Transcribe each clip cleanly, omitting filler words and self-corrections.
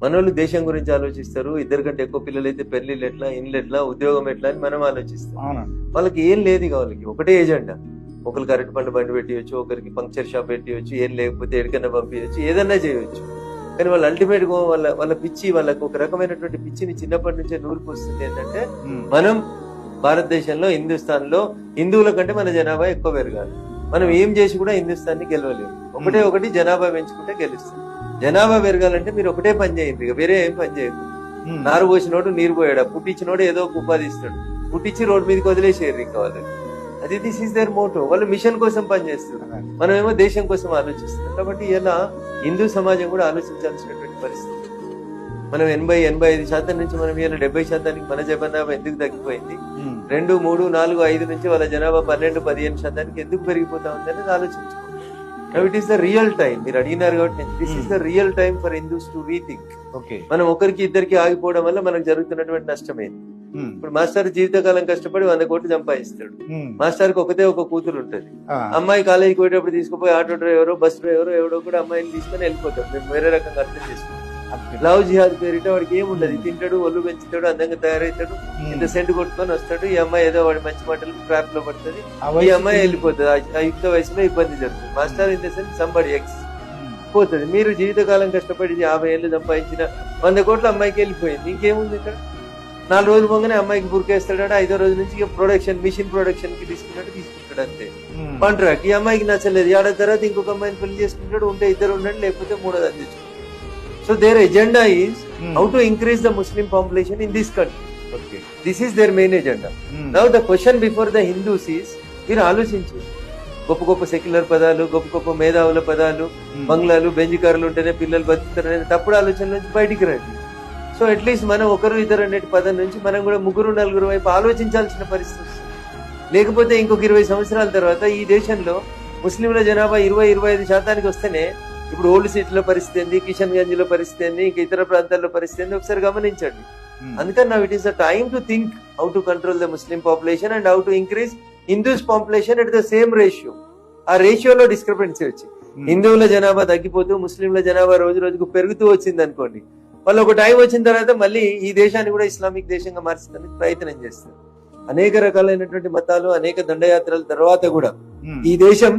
మనోళ్ళు దేశం గురించి ఆలోచిస్తారు. 2 కంటే ఎక్కువ పిల్లలు అయితే పెళ్లిళ్ళు ఎట్లా, ఇండ్లు ఎట్లా, ఉద్యోగం ఎట్లా అని మనం ఆలోచిస్తాం. వాళ్ళకి ఏం లేదు, వాళ్ళకి ఒకటే ఏజెండా. ఒకరికి అరటి పండు బండి పెట్టియచ్చు, ఒకరికి పంక్చర్ షాప్ పెట్టియచ్చు, ఏం లేకపోతే ఎడికన్నా పంపించచ్చు, ఏదన్నా చేయవచ్చు. కానీ వాళ్ళు అల్టిమేట్ గా వాళ్ళ పిచ్చి, వాళ్ళకి ఒక రకమైనటువంటి పిచ్చిని చిన్నప్పటి నుంచే నూరిపోస్తుంది. ఏంటంటే మనం భారతదేశంలో, హిందుస్థాన్ లో హిందువుల కంటే మన జనాభా ఎక్కువ పెరగాలి. మనం ఏం చేసి కూడా హిందుస్థాన్ని గెలవలేము. ఒకటి జనాభా పెంచుకుంటే గెలుస్తుంది. జనాభా పెరగాలంటే మీరు ఒకటే పని చేయండి, ఇక వేరే ఏం పని చేయదు. నారు పోసినోడు నీరు పోయాడా, పుట్టించినోడు ఏదో ఒక ఉపాధి ఇస్తాడు, పుట్టించి రోడ్డు మీదకి వదిలేసేయరు ఇంకా వాళ్ళకి. అది దిస్ ఈస్ దేర్ మోటో. వాళ్ళు మిషన్ కోసం పనిచేస్తున్నారు, మనమేమో దేశం కోసం ఆలోచిస్తున్నాం. కాబట్టి ఇలా హిందూ సమాజం కూడా ఆలోచించాల్సినటువంటి పరిస్థితి. మనం 80-85% నుంచి మనం ఇలా 70% మన జనాభా ఎందుకు తగ్గిపోయింది, 2, 3, 4, 5 నుంచి వాళ్ళ జనాభా 12-15% ఎందుకు పెరిగిపోతా ఉంది అనేది ఆలోచించుకోండి. It is the real time. మీరు అడిగినారు కాబట్టి this is the real time for Hindus to rethink. మనం ఒకరికి ఇద్దరికి ఆగిపోవడం వల్ల మనకు జరుగుతున్నటువంటి నష్టమైంది. ఇప్పుడు మాస్టర్ జీవితకాలం కష్టపడి 100 కోట్లు సంపాదిస్తాడు. మాస్టర్ కి ఒకతే ఒక కూతురు ఉంటది. అమ్మాయి కాలేజీకి పోయేటప్పుడు తీసుకుపోయి ఆటో డ్రైవరో బస్ డ్రైవరో ఎవడో కూడా అమ్మాయిని తీసుకొని వెళ్ళిపోతాడు. మేము వేరే రకంగా అర్థం చేసుకుంటాం. లవ్ జిహాద్ పేరిట వాడికి ఏముండదు, తింటాడు, ఒళ్ళు పెంచుతాడు, అందంగా తయారవుతాడు, ఇంత సెంటు కొట్టుకొని వస్తాడు. ఈ అమ్మాయి ఏదో వాడి మంచి మాటలు ట్రాప్ లో పడుతుంది, ఈ అమ్మాయి వెళ్ళిపోతుంది. ఆ యుక్త వయసులో ఇబ్బంది జరుగుతుంది. Master in the sense somebody X పోతుంది. మీరు జీవితకాలం కష్టపడి 50 ఏళ్ళు సంపాదించిన 100 కోట్ల అమ్మాయికి వెళ్ళిపోయింది. ఇంకేముంది ఇక్కడ? 4 రోజులు పోగానే అమ్మాయికి బురికేస్తాడు. 5వ రోజు నుంచి ప్రొడక్షన్, మిషన్ ప్రొడక్షన్ కి తీసుకుంటాడు అంతే. కాంట్రాక్ట్. ఈ అమ్మాయికి నచ్చలేదు, ఏడాది తర్వాత ఇంకొక అమ్మాయిని పెళ్లి చేసుకుంటాడు. ఉంటే 2 ఉండండి, లేకపోతే 3వ అందించుకుంటాడు. So their agenda is how to increase the Muslim population in this country. Okay. This is their main agenda. Now the question before the Hindus is, మీరు ఆలోచించు, గొప్ప సెక్యులర్ పదాలు, గొప్ప మేధావుల పదాలు, బంగ్లాలు, బెంజ్ కార్లు ఉంటేనే పిల్లలు బతుకుతారనే తప్పుడు ఆలోచన నుంచి బయటికి రండి. సో అట్లీస్ట్ మనం 1, 2 అనే పదం నుంచి మనం కూడా 3, 4 వైపు ఆలోచించాల్సిన పరిస్థితి వస్తుంది. లేకపోతే ఇంకొక 20 సంవత్సరాల తర్వాత ఈ దేశంలో ముస్లింల జనాభా 20-25% వస్తేనే ఇప్పుడు ఓల్డ్ సిటీలో పరిస్థితి ఏంది, కిషన్ గంజ్ లో పరిస్థితి ఏంది, ఇంకా ఇతర ప్రాంతాల్లో పరిస్థితి ఏంది ఒకసారి గమనించండి. అందుకని now it is the time to think how to control the Muslim population and how to increase Hindus population at the same ratio. ఆ రేషియోలో డిస్క్రిపెన్సీ వచ్చి హిందువుల జనాభా తగ్గిపోతూ ముస్లింల జనాభా రోజు రోజుకు పెరుగుతూ వచ్చింది అనుకోండి, వాళ్ళు ఒక టైం వచ్చిన తర్వాత మళ్ళీ ఈ దేశాన్ని కూడా ఇస్లామిక్ దేశంగా మార్చడానికి ప్రయత్నం చేస్తారు. అనేక రకాలైనటువంటి మతాలు, అనేక దండయాత్రల తర్వాత కూడా ఈ దేశం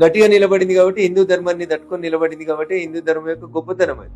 గట్టిగా నిలబడింది కాబట్టి, హిందూ ధర్మాన్ని తట్టుకొని నిలబడింది కాబట్టి హిందూ ధర్మం యొక్క గొప్పతనం అది.